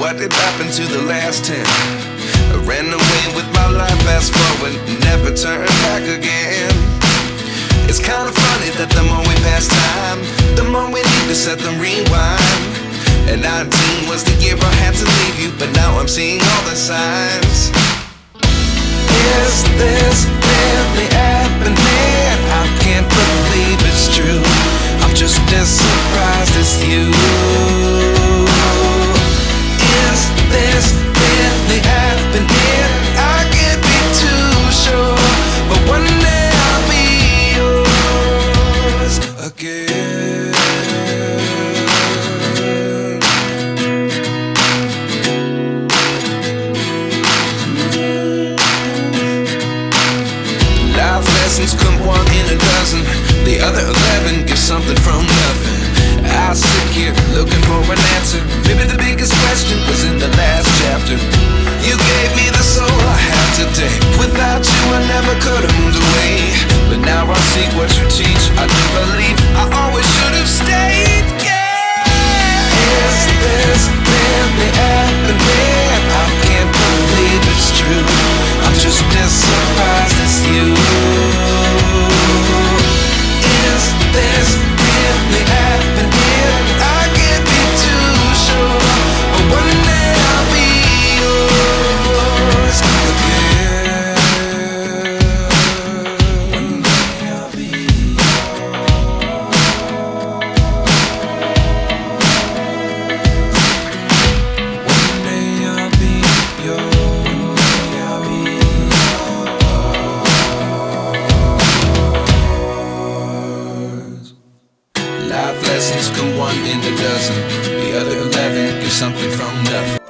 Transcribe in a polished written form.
what did happen to the last 10? I ran away with my life, fast forward, never turn back again. It's kind of funny that the more we pass time, the more we need to set them rewind. And 19 was the year I had to leave you, but now I'm seeing all the signs. Is this really happening? I can't believe it's true. I'm just as surprised as you. Is this really happening? I can't be too sure, but one day I'll be yours again. Life lessons come one in a dozen. The other 11 get something from nothing. I sit here looking for an answer. Maybe the biggest question was in the last chapter. You gave me the soul I have today. Without you I never could have moved away. But now I see what you teach. I do believe I always should have stayed. Yeah. Is this really happening? I can't believe it's true. I'm just as surprised as you. Is this really happening? I can't be too sure, but one day I'll be yours again. One day I'll be yours. One day I'll be yours. I'll be yours. Life lessons come one in a dozen. The other 11 get something from nothing.